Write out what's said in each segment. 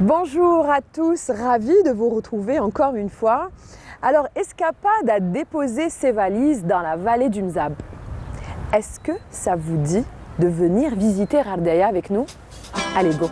Bonjour à tous, ravi de vous retrouver encore une fois. Alors, Escapade a déposé ses valises dans la vallée du Mzab. Est-ce que ça vous dit de venir visiter Ghardaya avec nous? Allez, go!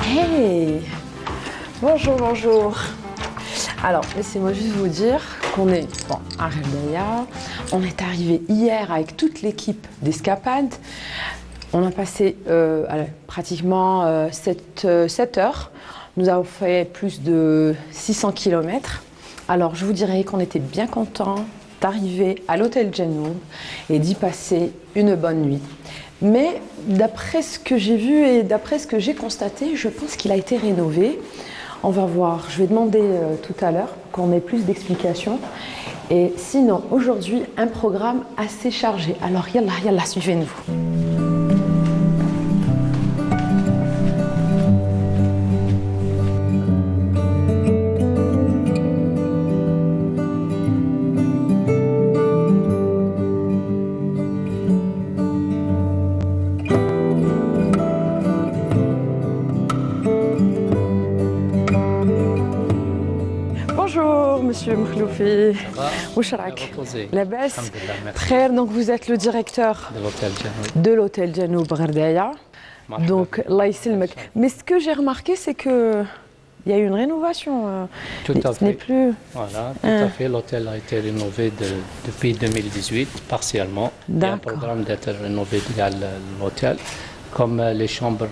Hey! Bonjour, bonjour. Alors, laissez-moi juste vous dire qu'on est à Ghardaya. On est arrivé hier avec toute l'équipe d'Escapade. On a passé pratiquement 7 heures. Nous avons fait plus de 600 km. Alors, je vous dirais qu'on était bien contents d'arriver à l'hôtel Djanoub et d'y passer une bonne nuit. Mais d'après ce que j'ai vu et d'après ce que j'ai constaté, je pense qu'il a été rénové. On va voir, je vais demander tout à l'heure pour qu'on ait plus d'explications. Et sinon, aujourd'hui, un programme assez chargé. Alors, yallah, suivez-nous. Bonjour Monsieur Mkhloufi, Mouchrak, Labas, Khair, donc vous êtes le directeur de l'hôtel Djanoub Ghardaya, donc Allah yselmek. Mais ce que j'ai remarqué, c'est que il y a eu une rénovation. Tout à fait. Ce n'est plus. Voilà, tout à fait. L'hôtel a été rénové depuis 2018, partiellement. Il y a un programme d'être rénové de l'hôtel. Comme les chambres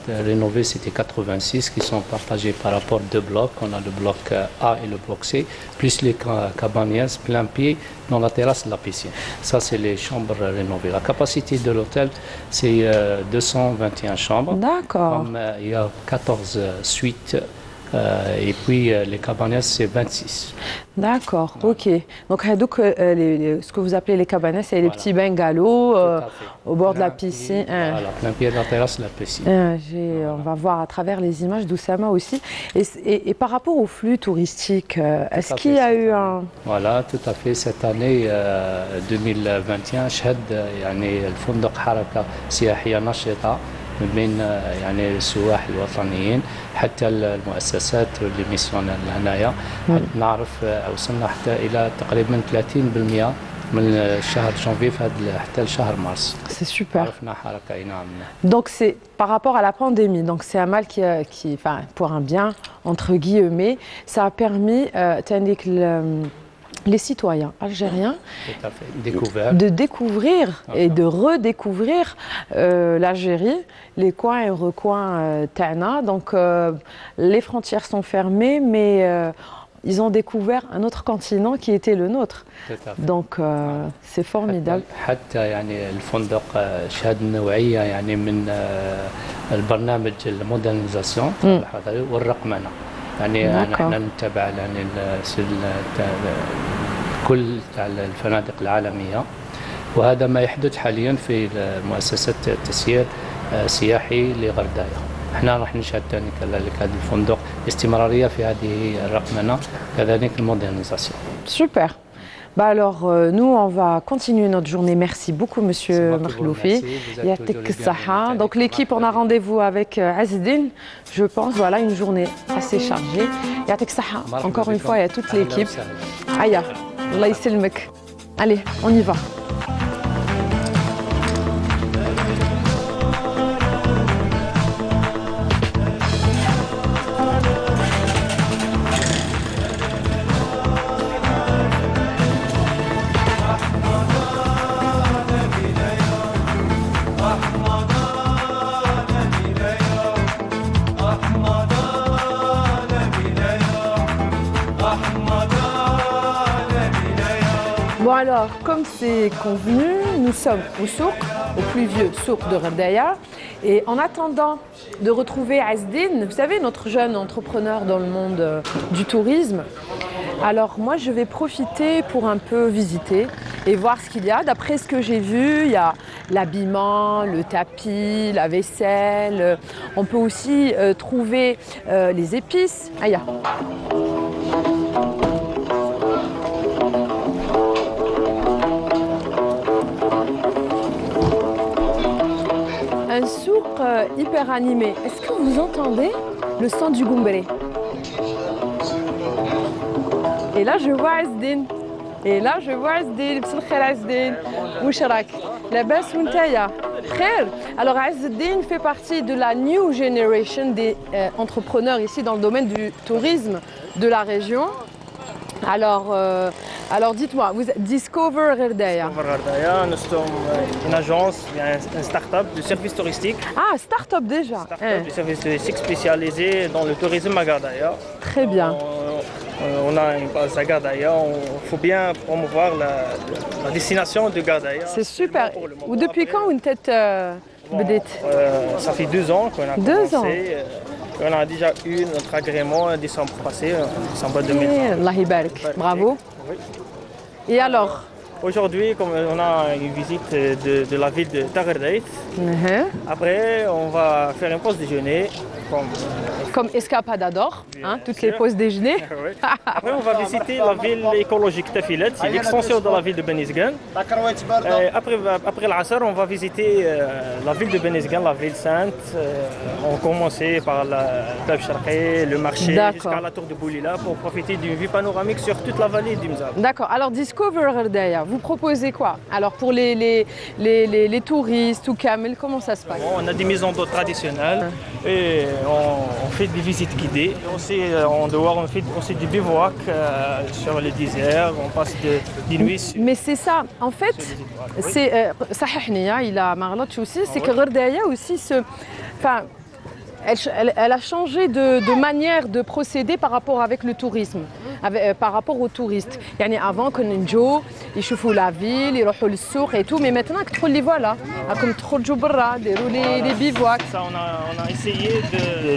rénovées, c'était 86 qui sont partagées par rapport à deux blocs. On a le bloc A et le bloc C, plus les cabanes plein pied dans la terrasse de la piscine. Ça, c'est les chambres rénovées. La capacité de l'hôtel, c'est 221 chambres. D'accord. Il y a 14 suites. Et puis les cabanes, c'est 26. D'accord, ok. Donc, ce que vous appelez les cabanes, c'est les petits bungalows au bord de la piscine. Voilà, plein pied de la terrasse de la piscine. On va voir à travers les images d'Oussama aussi. Et par rapport au flux touristique, est-ce qu'il y a eu un... Voilà, tout à fait. Cette année 2021, شهد يعني الفندق حركة سياحية نشطة من بين يعني السواح الوطنيين حتى المؤسسات اللي ميسيون هنايا. نعرف وصلنا حتى الى تقريبا 30% من الشهر جانفي حتى الشهر مارس. C'est super. عرفنا حركة اي نعم. Donc c'est par rapport à la pandémie, donc c'est un mal qui enfin pour un bien entre guillemets, ça a permis les citoyens algériens de découvrir et de redécouvrir l'Algérie, les coins et recoins Tana. Donc les frontières sont fermées, mais ils ont découvert un autre continent qui était le nôtre. Donc c'est formidable. حتى يعني الفندق شهد نوعية يعني من البرنامج المودرنيزاسيون والرقمنة. يعني نحن نتبع يعني كل الفنادق العالمية، وهذا ما يحدث حاليا في مؤسسة تسيير سياحي لغردايا. احنا راح نشهد كذلك هذا الفندق استمرارية في هذه الرقمنة كذلك المودرنيزاسيون. Super. Bah alors, nous, on va continuer notre journée. Merci beaucoup, Monsieur Mkhloufi. Yatek Saha. Donc, l'équipe, on a rendez-vous avec Azdin. Je pense, voilà, une journée assez chargée. Yatek Saha. Encore une fois, il y a toute l'équipe. Aya, Allah yselmek. Allez, on y va. Bon alors, comme c'est convenu, nous sommes au souk, au plus vieux souk de Gherdaya. Et en attendant de retrouver Azdine, vous savez, notre jeune entrepreneur dans le monde du tourisme, alors moi je vais profiter pour un peu visiter et voir ce qu'il y a. D'après ce que j'ai vu, il y a l'habillement, le tapis, la vaisselle. On peut aussi trouver les épices. Ah, un souk hyper animé. Est-ce que vous entendez le son du goumbéré? Et là, je vois Azdine. Et là, je vois Azdine. Bsel khair Azdine. Wesh rak? Labas ou ntaya? Khair. Alors, Azdine fait partie de la new generation des entrepreneurs ici dans le domaine du tourisme de la région. Alors dites-moi, vous êtes Discover Gherdaya. Discover Gherdaya, nous sommes une agence, un start-up de services touristiques. Ah, start-up déjà. Start-up de services touristiques spécialisé dans le tourisme à Gherdaya. Très bien. On a une base à Gherdaya, il faut bien promouvoir la destination de Gherdaya. C'est super. Ou depuis quand vous êtes ça fait 2 ans qu'on a commencé. 2 ans. On a déjà eu notre agrément en décembre passé, décembre 2020. Allah Ibarak. Bravo. Oui. Et alors? Aujourd'hui, comme on a une visite de la ville de Tagherdait, après on va faire une pause déjeuner. Comme Escapada d'Or, hein, toutes les pauses déjeuner. Oui. Après, on va visiter la ville écologique Tafilet, c'est l'extension de la ville de Benizgan. Après l'Asr, on va visiter la ville de Benizgan, la ville sainte. On commence par la Bab Sharqi, le marché, jusqu'à la tour de Boulila pour profiter d'une vue panoramique sur toute la vallée d'Imzab. D'accord. Alors, Discover Gherdaya, vous proposez quoi? Alors, pour les touristes ou camels, comment ça se passe? On a des maisons d'hôtes traditionnelles et on fait des visites guidées. Aussi, en dehors, on fait aussi du bivouac sur le désert. On passe des nuits. Mais c'est ça. En fait, c'est il a marlotte aussi. C'est que Gherdaya aussi enfin, elle a changé de manière de procéder par rapport avec le tourisme, par rapport aux touristes. Yani avant, quand ils يشوفوا la ville, ils يروحوا للسوق et tout, mais maintenant que les voilà, comme تخرجوا برا, dérouler les bivouacs. Ça, on a essayé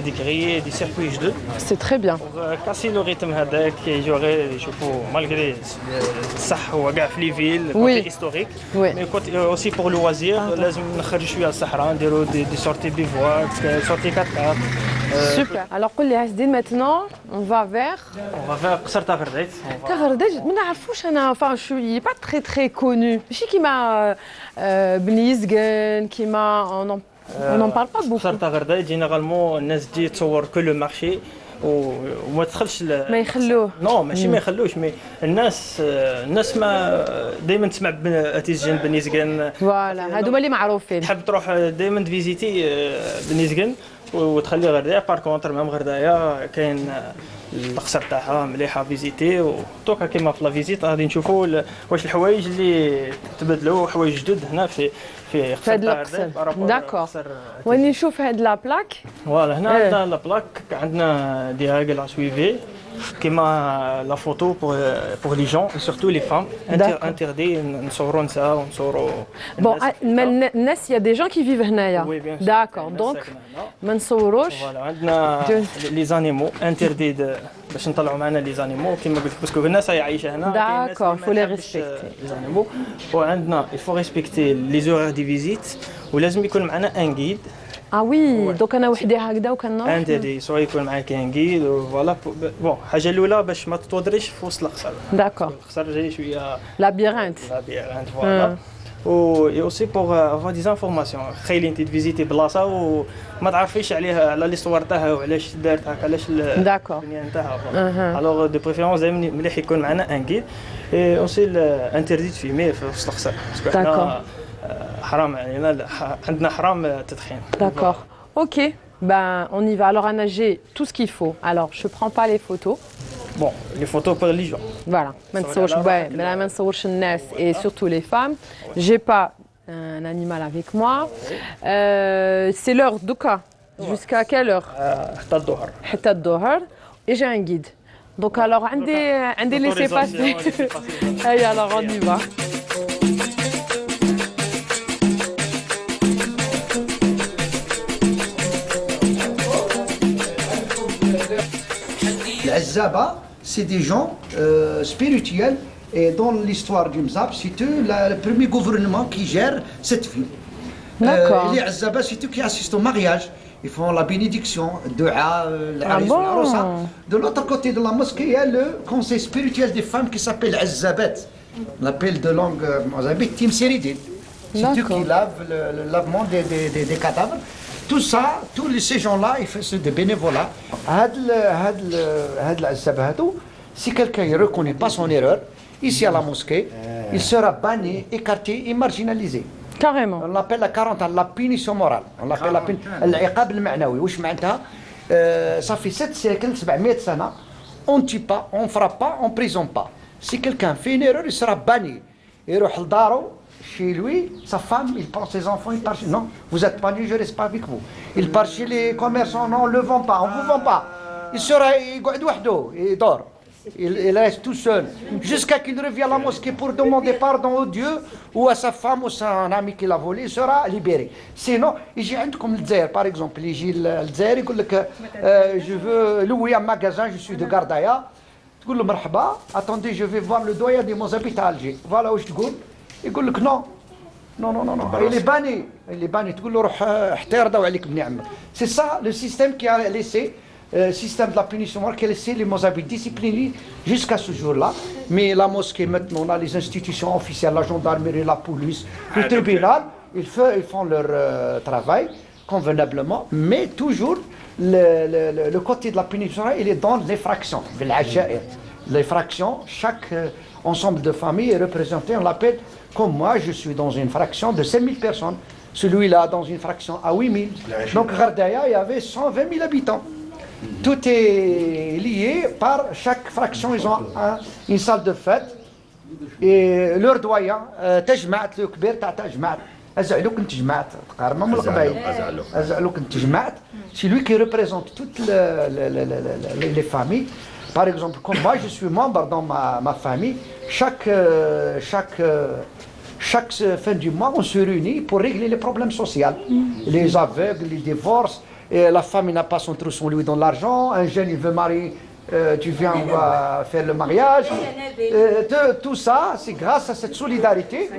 de créer des circuits jeux. C'est très bien. Pour casser le rythme هذاك يجوري يشوفوا malgré الصح هو كاع في les villes, côté historique, mais côté aussi pour le loisir, لازم نخرجوا شويه الصحراء, نديروا des sorties bivouac, sorties 4x4. Super. Alors, قول لي Azdine, maintenant, on va vers قصر Tagherdait. Tagherdait, ما نعرفوش انا, enfin, je suis pas très connu. ماشي كيما بنيزغن, كيما on n'en parle pas beaucoup. قصر Tagherdait, généralement الناس تجي تصور كل المارشي وما تدخلش ما يخلوه. نو ماشي ما يخلوش، مي الناس ما دائما تسمع اتيزجن بنيزغن. فوالا هادو اللي معروفين. تحب تروح دائما تفيزيتي بنيزغن وتخلي غردايا. بار كونتر ميم غردايا كاين القصر تاعها مليحه فيزيتي، دوكا كيما في لا فيزيت غادي نشوفوا واش الحوايج اللي تبدلوا حوايج جدد هنا في هاد القصر. داكور. وين نشوف هاد لا بلاك. فوالا هنا عندنا لا بلاك، عندنا دي ريغل ا سويفي كيما لا فوتو بور لي جون سورتو لي فام انتردي نصوروا نساء ونصوروا بون الناس. يا دي جون كي فيف هنايا. داكور دونك ما نصوروش. فوالا عندنا لي زانيمو انتردي باش نطلعوا معنا لي زانيمو كيما قلت باسكو الناس راهي عايشه هنا. داكور فو لي ريسبكتي لي زانيمو. وعندنا الفو ريسبكتي لي زورير دي فيزيت، ولازم يكون معنا ان جيد. وي دوك انا وحدي هكذا وكنروح. انت دي سوا يكون معاك ان جيد فوالا. بون الحاجه الاولى باش ما تتوضريش في وسط القصر. داكور. القصر جاي شويه لابيرانت. فوالا. و اوسي بوغ افوا دي انفورماسيون. تخيلي انت تفيزيتي بلاصه وما تعرفيش عليها، على لي صور تاعها وعلاش دارت هكا، علاش البنيان تاعها. الوغ دو بريفيرونس دائما مليح يكون معنا ان جيد. اي اوسي انترديت فيمي في وسط القصر باسكو حنا حرام يعني عندنا حرام التدخين. D'accord. Ok. Ben on y va. Alors Anna, j'ai tout ce qu'il faut. Alors je prends pas les photos. Bon, les photos pour les gens. Voilà. ما نصورش الناس et surtout les femmes. J'ai pas un animal avec moi. C'est l'heure دوكا. Jusqu'à quelle heure? حتى الظهر. حتى الظهر. Et j'ai un guide. Donc alors, un des laissez-passer. Allez, alors on y va. Les Azzaba, c'est des gens spirituels. Et dans l'histoire du Mzab, c'est le premier gouvernement qui gère cette ville. Les Azzaba, c'est eux qui assistent au mariage. Ils font la bénédiction, dua, De l'autre côté de la mosquée, il y a le conseil spirituel des femmes qui s'appelle Azzabat. On l'appelle de langue mozambique Timseridin. C'est eux qui lavent le lavement des cadavres. Tout ça, ces gens-là, ils font des bénévolats. Si quelqu'un ne reconnaît pas son erreur, ici à la mosquée, il sera banni, écarté et marginalisé. Carrément. On l'appelle la quarantaine, la punition morale. On l'appelle l'Iqab al-Ma'nawi. Ça fait 7 siècles, 700 sana. On ne tue pas, on ne frappe pas, on ne prison pas. Si quelqu'un fait une erreur, il sera banni. Il va chez lui, sa femme, il prend ses enfants, il part chez... Non, vous n'êtes pas banni, je ne reste pas avec vous. Il part chez les commerçants, non, on ne le vend pas, on ne vous vend pas. Il dort. Il reste tout seul, jusqu'à qu'il revienne à la mosquée pour demander pardon au Dieu ou à sa femme ou à son ami qui l'a volé, il sera libéré. Sinon, il y a comme le Dzer, par exemple, il y a le Dzer, il dit que je veux louer un magasin, je suis de Gardaïa. Tu dis marhaba, attendez, je vais voir le doyen des Mozambiques à Alger. Voilà où je te dis. Il dit non. Non. Il est banni. Tu dis c'est ça le système qui a laissé. Système de la punition qui a laissé les Mozambiques disciplinés jusqu'à ce jour-là. Mais la mosquée, maintenant, on a les institutions officielles, la gendarmerie, la police, le tribunal, ils font leur travail convenablement, mais toujours le côté de la punition, il est dans les fractions. Les fractions, chaque ensemble de familles est représenté, on l'appelle, comme moi, je suis dans une fraction de 5000 personnes, celui-là dans une fraction à 8000. Donc, Gardaïa, il y avait 120 000 habitants. Tout est lié par chaque fraction, ils ont une salle de fête et leur doyen, تجمعت le كبير تاع تجمعت أزعلوك انت جمعت تقارما من القبائل أزعلوك انت جمعت. C'est lui qui représente toutes les familles. Par exemple, comme moi, je suis membre dans ma famille. Chaque fin du mois, on se réunit pour régler les problèmes sociaux, les aveugles, les divorces. Et la femme n'a pas son trousseau, lui donne l'argent. Un jeune, il veut marier, tu viens, on va faire le mariage. Tout ça, c'est grâce à cette solidarité.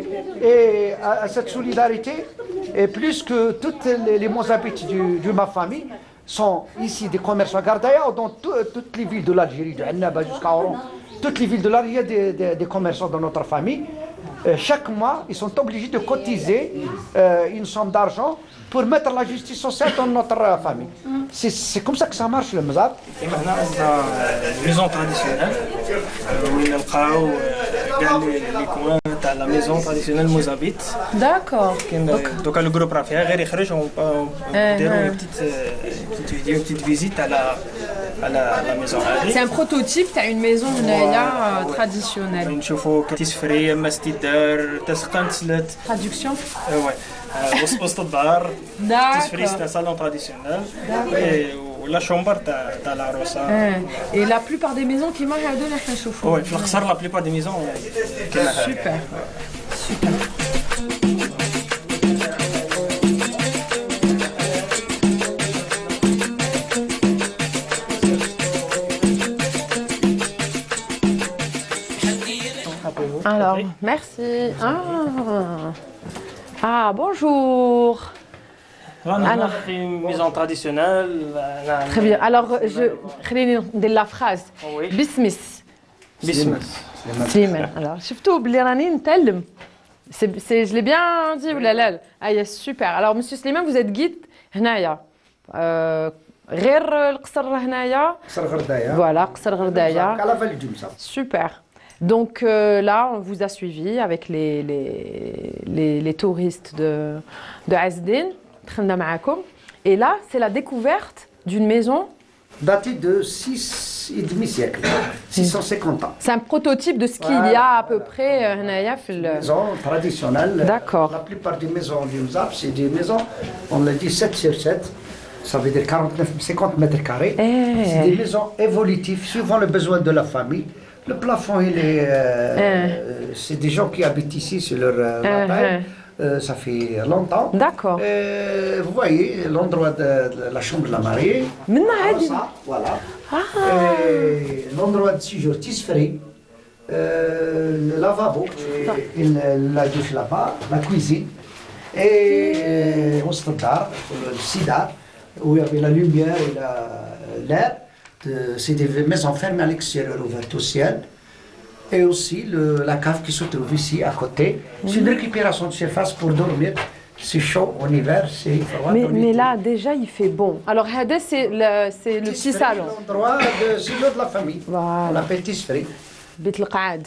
Et à cette solidarité, et plus que toutes les Mozambiques de ma famille sont ici des commerçants à Gardaïa, dans toutes les villes de l'Algérie, de Annaba jusqu'à Oran. Toutes les villes de l'Algérie, il y a des commerçants dans notre famille. Chaque mois, ils sont obligés de cotiser une somme d'argent pour mettre la justice sociale dans notre famille. C'est comme ça que ça marche le Mzab. Et maintenant, on a une maison traditionnelle où il y a les coins de la maison traditionnelle mozambite. D'accord. Donc le groupe Rafia, on peut faire une petite visite à la maison. C'est un prototype, tu as une maison traditionnelle. Traduction. وسط الدار تسفري c'est un salon traditionnel et la chambre تاع العروسه. Et la plupart des maisons كيما هادو اللي احنا نشوفوهم. Oui, في القصر la plupart des maisons كيما هادو. Super. Alors, merci. Ah, bonjour. Alors, une maison traditionnelle. Très bien. Alors, خليني ندير la phrase. بسمس. سليمان. Alors, شفتوا بلي راني نتعلم. Je l'ai bien dit ولا لا؟ Ah, super. Alors, monsieur Slimane, vous êtes guide هنايا. غير القصر هنايا. قصر غردايا. Voilà, قصر غردايا. على فالي جمسة. Super. Donc là, on vous a suivi avec les touristes de Azdin. Et là, c'est la découverte d'une maison datée de 6,5 siècles, 650 ans. C'est un prototype de ce qu'il y a à peu près maison traditionnelle. D'accord. La plupart des maisons du Mzab, c'est des maisons, on le dit 7 sur 7. Ça veut dire 49, 50 mètres carrés. C'est des maisons évolutives suivant le besoin de la famille. Le plafond, c'est des gens qui habitent ici, c'est leur taille. Ça fait longtemps. D'accord. Vous voyez l'endroit de la chambre de la mariée. Ça, voilà. L'endroit de séjour tisseré. Le lavabo, et la douche là-bas, la cuisine. Et au standard, le sidar, où il y avait la lumière et l'air. C'est des maisons fermées à l'extérieur, ouvertes au ciel. Et aussi la cave qui se trouve ici à côté. C'est une récupération de surface pour dormir. C'est chaud en hiver, c'est froid. Mais là, déjà, il fait bon. Alors, Hada, c'est le petit salon. L'endroit de séjour de la famille. Voilà. On l'appelle tisserie. Bit al-Qaad.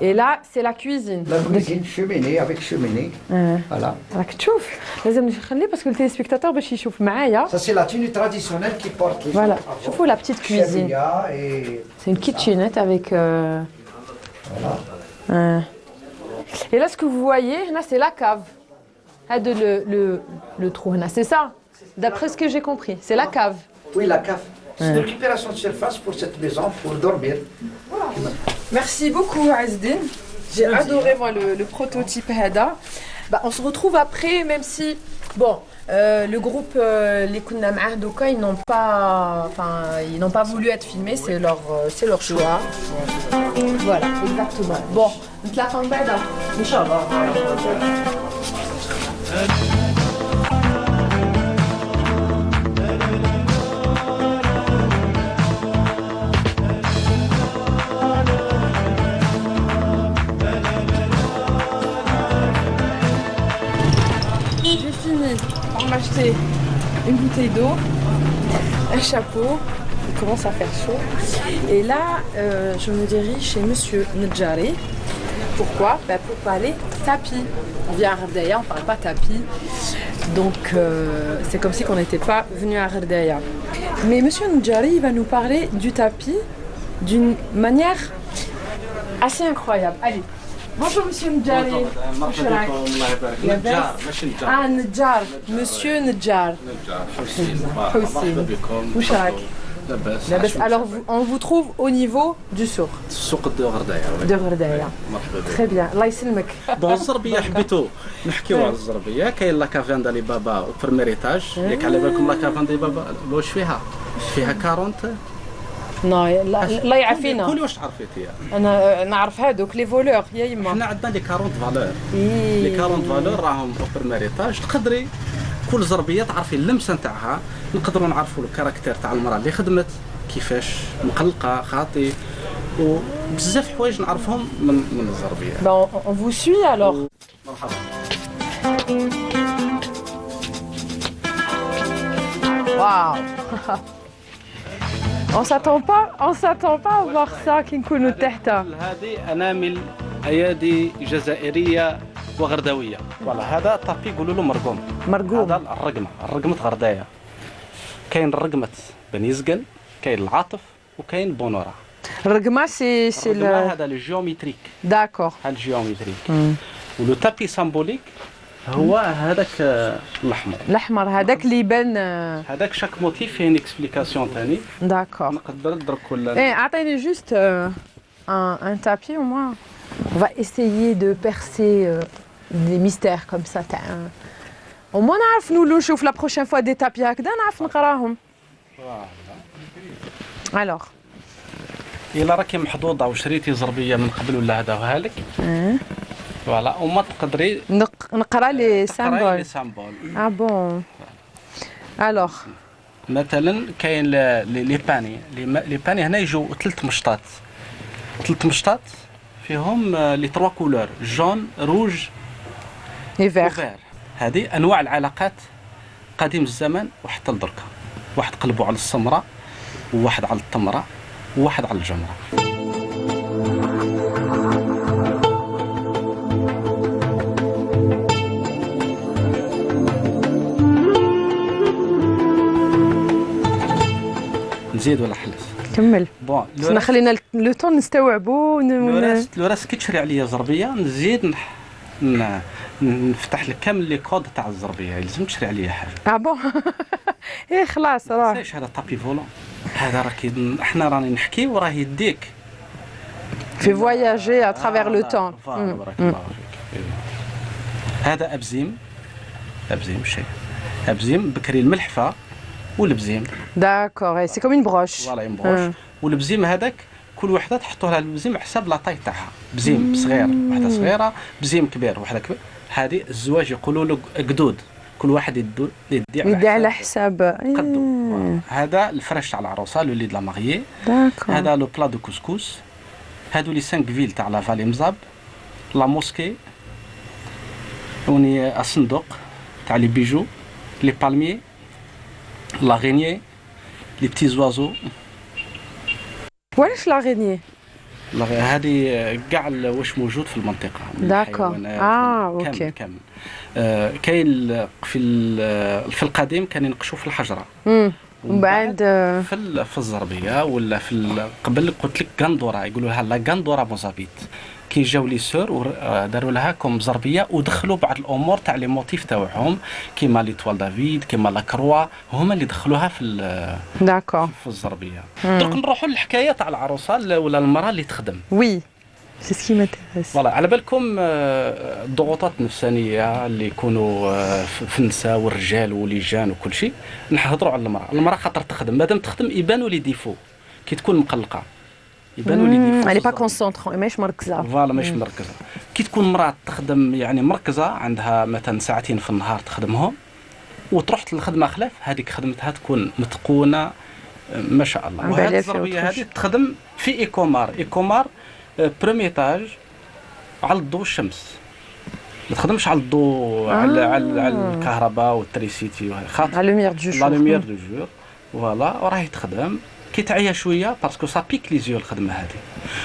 Et là, c'est la cuisine. La cuisine, cheminée avec cheminée. Voilà. راك تشوف لازم نخلي parce que le téléspectateur باش يشوف معايا. Ça c'est la tenue traditionnelle qui porte les Voilà. شوفوا la petite cuisine. C'est une kitchenette avec Voilà. Et là ce que vous voyez, là c'est la cave. هذا le trou là, c'est ça. D'après ce que j'ai compris, c'est la cave. Oui, la cave. C'est une récupération de surface pour cette maison, pour dormir. Merci beaucoup Azdin. J'ai adoré moi le prototype Hada. Bah, on se retrouve après, même si bon, le groupe les Kunna Ma'ah Doka, ils n'ont pas voulu être filmés, c'est leur choix. Voilà, exactement. Bon, نتلاقاو من بعد إن شاء الله. J'ai fini par m'acheter une bouteille d'eau, un chapeau, il commence à faire chaud. Et là, je me dirige chez Monsieur Nedjari. Pourquoi? Pour parler tapis. On vient à Gherdaya, on ne parle pas tapis. Donc, c'est comme si on n'était pas venu à Gherdaya. Mais Monsieur Nedjari va nous parler du tapis d'une manière assez incroyable. Allez. Bonjour Monsieur Nedjari. Ah, Nedjar. Monsieur Nedjar. Houssine. Alors, on vous trouve au niveau du souk. السوق de Gherdaya. Très bien. الله يسلمك. بون الزربيه حبيتو نحكيو على الزربيه. كاين لا كافان دالي بابا او بريمير ايتاج. ياك على بالكم لا كافان دالي بابا واش فيها 40. الله يعافينا. قولي واش عرفتي؟ انا نعرف هذوك لي فولور يا يما. حنا عندنا لي 40 فالور. لي 40 فالور راهم او بريمير ايتاج. تقدري كل زربيه تعرفي اللمسه نتاعها. نقدروا نعرفوا الكاركتير تاع المراه اللي خدمت كيفاش مقلقه خاطي وبزاف حوايج نعرفهم من الزربيه. Bon, on vous suit alors. مرحبا. Waouh. On s'attend pas à voir ça كي نكونوا تحت. هذه انامل ايادي جزائريه وغرداويه. والله هذا طابي يقولوا له مرقوم. هذا الرقمه غردايه. كاين رقمه بني زقل، كاين العاطف وكاين بونورا. الرقمه سي هذا الجيومتريك. داكور. هذا الجيومتريك. ولو تابي سامبوليك هو هذاك الاحمر هذاك اللي يبان. هذاك شاك موتيف فيه اكسبليكاسيون ثاني. داكور. نقدر ندرك ولا اعطيني جوست un tapis au moins. On va essayer de percer des mystères comme ça. Au moins نعرف نشوف la prochaine fois des tapis هكذا نعرف نقراهم. Alors. إلا راكي محظوظة وشريتي زربية من قبل ولا هداوها لك. فوالا وما تقدري نقرا لي سامبول. لي سامبول. اه بون. الوغ مثلا كاين لي باني هنا يجوا 3 مشطات. 3 مشطات فيهم لي 3 كولور جون روج اي فير. هذه انواع العلاقات قديم الزمن وحتى لدركا. واحد قلبوا على السمراء وواحد على التمره وواحد على الجمره. نزيد ولا حلس؟ كمل. بون خلينا لو طون نستوعبوا. لو راس كي تشري عليا زربيه نزيد نفتح لك كامل لي كود تاع الزربيه لازم تشري عليا حاجه. بون ايه خلاص راه علاش هذا طابي فولون هذا احنا راني نحكي وراه يديك في فواياجي à travers le temps. بارك الله فيك. هذا ابزيم شيء ابزيم بكري الملحفه والبزيم. داكور سي كوم اون بروش. فوالا اون بروش. والبزيم هذاك كل وحده تحطوا لها البزيم حسب لا طاي تاعها. بزيم صغير وحده صغيره، بزيم كبير وحده كبير. هذه الزواج يقولوا له قدود، كل واحد يدي على حساب قدو. هذا الفرش تاع العروسه لو لي دو لا ماريي. داكور. هذا لو بلا دو كوسكوس. هادو لي 5 فيل تاع لا فالي مزاب. لا موسكي وني الصندوق تاع لي بيجو، لي بالمي، لا غينيي، لي بتي زوازو. وعلاش لا غينيي؟ هذه كاع واش موجود في المنطقه. داكور. اوكي. كامل. كاين في القديم كانوا ينقشوا في الحجره. ومن بعد في الزربيه ولا قبل قلت لك غندوره، يقولوا لها لا غندوره موزابيت. كي جاو لي سور داروا لها كوم زربيه ودخلوا بعض الامور تاع لي موتيف تاعهم كيما لي توال دافيد كيما لا كروا، هما اللي دخلوها في داكور في الزربيه. درك نروحوا للحكايه تاع العروسه ولا المراه اللي تخدم. وي سي سكي ماتيريس. فوالا على بالكم الضغوطات النفسانيه اللي يكونوا في النساء والرجال وليجان وكل شيء. نهضروا على المراه خاطر تخدم، مادام تخدم يبانوا لي ديفو. كي تكون مقلقه يبانوا لي ديفو. الي با كونسونطرون ماهيش مركزه. فوالا ماهيش مركزه. كي تكون مراه تخدم يعني مركزه عندها مثلا ساعتين في النهار تخدمهم وتروح للخدمه خلاف، هذيك خدمتها تكون متقونه ما شاء الله. وهذه الزربيه هذه تخدم في ايكومار بروميي تاج على الضوء الشمس، ما تخدمش على الضوء على الكهرباء والتريسيتي خاطر على لوميير دو جور. لا لوميير دو جور فوالا. وراهي تخدم كي تعيا شويه باسكو سا بيك لي زيو الخدمه هذه،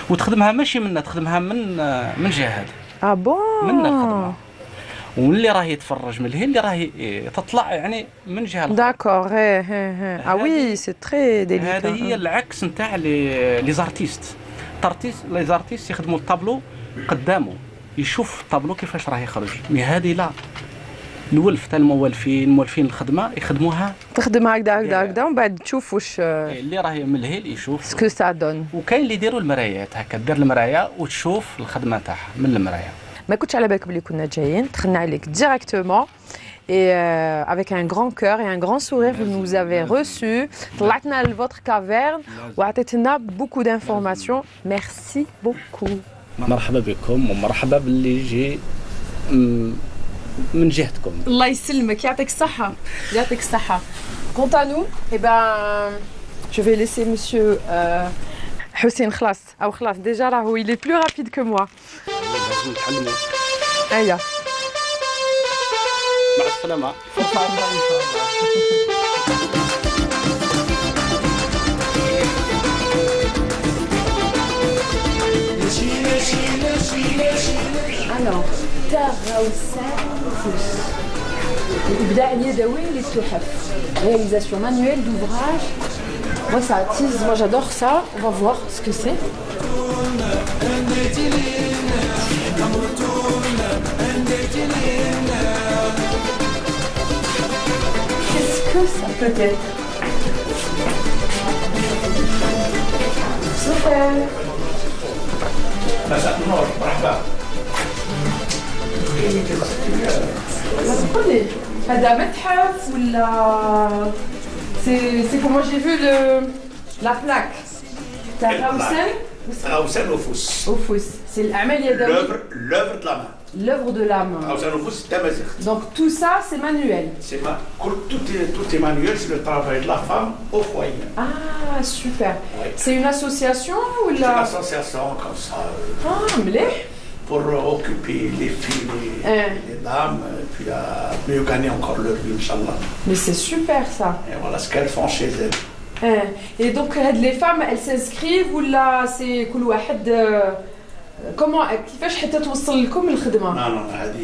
وتخدمها ماشي منا، تخدمها من جهه هذه. بون منا الخدمه، واللي راهي يتفرج من اللي راهي تطلع يعني من جهه داكور. وي سي تري ديليكا. هذه هي العكس نتاع لي زارتيست. لي زارتيست يخدموا الطابلو قدامه، يشوف الطابلو كيفاش راه يخرج. مي هذه لا، الولف تاع المولفين الخدمه يخدموها تخدم هكذا ومن بعد تشوف واش اللي راهي ملهي يشوف سكو سا دون. وكاين اللي يديروا المرايات هكا، دير المرايه وتشوف الخدمه تاعها من المرايه. ما كنتش على بالك بلي كنا جايين، دخلنا عليك ديريكتومون et avec un grand cœur et un grand sourire vous nous avez reçus. طلعتنا لفوتر كافيرن وعطيتنا beaucoup d'informations. Merci beaucoup. مرحبا بكم ومرحبا باللي يجي من جهتكم. الله يسلمك، يعطيك الصحة يعطيك الصحة. Quant à nous, eh ben, je vais laisser monsieur حسين خلاص أو خلاص déjà راهو il est plus rapide que moi. لازم نتعلموا. أيوه. مع السلامة. Alors, تغوسان فوس. الإبداع اليدوي للتحف. Réalisation manuelle d'ouvrage. Moi ça attise, moi j'adore ça. On va voir ce que c'est. Qu'est-ce que ça peut être? Super. قولي هذا متحف ولا c'est comment j'ai vu la plaque تاع غوسان وفوس. c'est الأعمال اليدوية. l'œuvre de la main. L'œuvre de la main. غوسان وفوس تمازيغ. Donc tout ça c'est manuel. Tout est manuel, c'est le travail de la femme au foyer. Ah super. Oui. C'est une association ou C'est la? une association comme ça. مليح. Pour occuper les filles, les dames, puis mieux gagner encore leur vie, Inch'Allah. Mais c'est super ça. Et voilà ce qu'elles font chez elles. Et donc les femmes elles s'inscrivent ou là c'est كل واحد كومون كيفاش حتى توصل لكم الخدمه؟ نو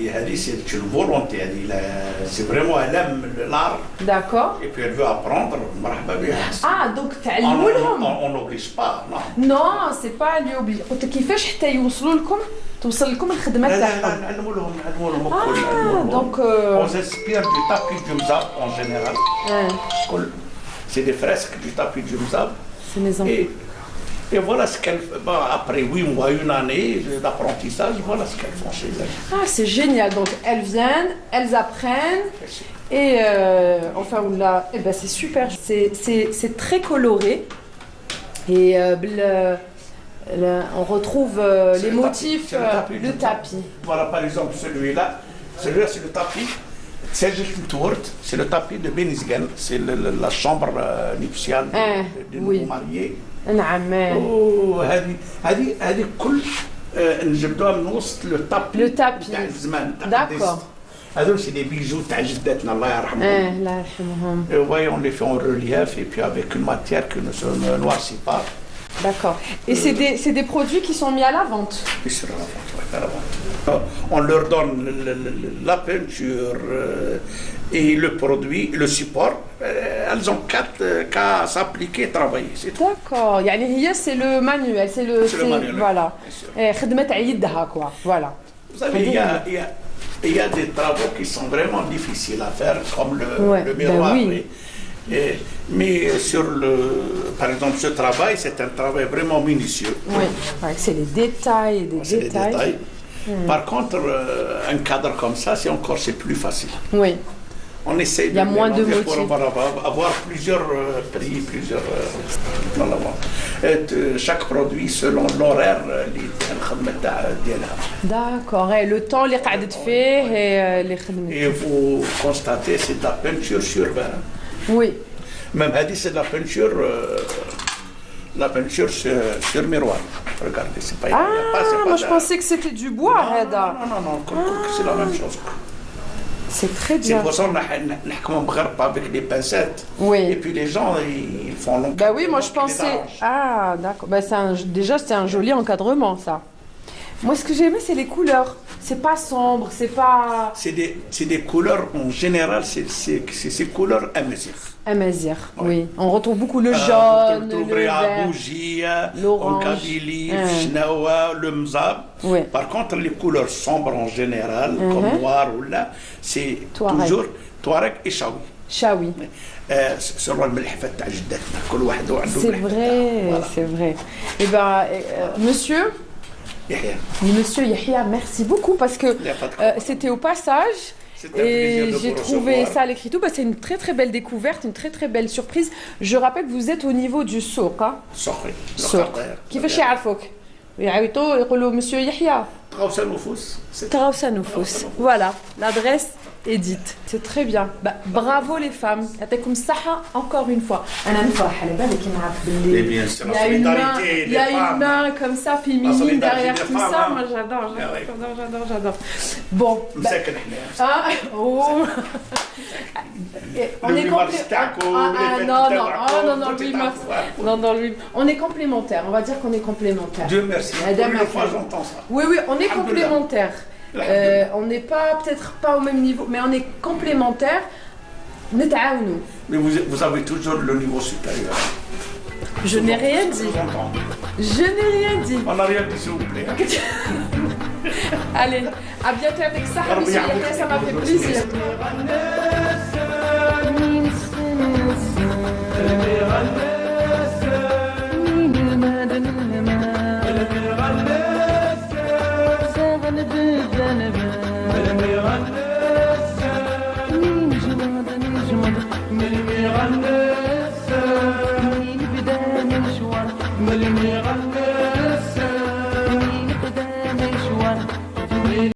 هذه سي اون فولونتي هذه سي فريمون علم لار داكور اي بي فو ابروندر مرحبا بها دونك تعلموا لهم اون نوبليج با نو سي با لي اوبلي قلت كيفاش حتى يوصلوا لكم توصل لكم الخدمه تاعهم نعلموا لهم الكل دونك اون سانسبير دو تابي دو مزاب اون جينيرال كل سي دي فريسك دو تابي دو مزاب سي ميزون Et voilà ce qu'elles font. Bon, après 8 mois, une année d'apprentissage, voilà ce qu'elles font chez elles. Ah, c'est génial. Donc, elles viennent, elles apprennent. Et enfin, là, eh ben, c'est super. C'est très coloré. Et on retrouve les motifs, le tapis. Voilà, par exemple, celui-là, c'est le tapis. C'est le tapis de Benizgan. C'est la chambre nuptiale de nos mariés. نعم هذه كل نجبدوها من وسط لو تابي تاع الزمان تاع هذول سي دي بيجو تاع جداتنا الله يرحمهم الله يرحمهم وي اون لي في اون ريلياف اي بي افيك اون ماتيير كو نو نوارسي با D'accord. Et c'est des produits qui sont mis à la vente. Oui, sur la vente, oui, à la vente. On leur donne la peinture et le produit, le support. Elles ont qu'à s'appliquer, travailler, c'est tout. D'accord. Yani hiya, c'est le manuel, c'est le manuel. Voilà. خدمة عيدها quoi. Voilà. Vous savez, il y a des travaux qui sont vraiment difficiles à faire, comme le miroir. Ben oui. Mais par exemple, ce travail, c'est un travail vraiment minutieux. Oui, c'est les détails et des détails. Par contre, un cadre comme ça, c'est plus facile. Oui. On essaie de moins de motifs. Pour avoir plusieurs prix, chaque produit selon l'horaire D'accord. Et le temps, les قعدت فيه et les Et vous constatez, c'est de la peinture sur verre. Oui. Même Hadi, c'est de la peinture sur miroir. Regardez, c'est pas. Moi je pensais que c'était du bois, Hada. Non, c'est la même chose. C'est très bien. C'est pour ça qu'on ne avec des pincettes. Oui. Et puis les gens, ils font longtemps. Bah oui, moi je pensais. Ah, d'accord. Bah, déjà, c'est un joli encadrement, ça. Moi, ce que j'ai aimé, c'est les couleurs. C'est pas sombre, c'est pas. C'est des couleurs en général, c'est ces couleurs amazigh. Amazigh, oui. On retrouve beaucoup le jaune, le vert, l'orange, le mzab. Oui. Par contre, les couleurs sombres en général, comme noir ou là, c'est toujours Touareg et Chaoui. Chaoui. Selon le melhafat تاع جداتنا كل واحد عنده. C'est vrai, c'est vrai. Eh ben, monsieur. Monsieur Yahya, merci beaucoup parce que c'était au passage et j'ai trouvé ça à l'écriture. Bah, c'est une très très belle découverte, une très très belle surprise. Je rappelle que vous êtes au niveau du souk. Souk. كيفاش يعرفوك؟ يعيطوا يقولوا monsieur Yahya. Traoussa Noufous. Voilà, l'adresse est dite. C'est très bien. Bah, bravo les femmes. يعطيكم الصحة encore une fois. أنا نفرح على بالك نعرف باللي il y a une main comme ça féminine derrière tout ça. Moi j'adore. Bon. On est on est complémentaires. On va dire qu'on est complémentaires. Dieu merci. Première fois j'entends ça. Oui, on est complémentaires. On n'est pas, peut-être pas au même niveau, mais on est complémentaires. Mais vous avez toujours le niveau supérieur. Je n'ai rien dit. Je n'ai rien dit. On n'a rien dit, s'il vous plaît. Allez, à bientôt avec ça. Ça m'a fait plaisir.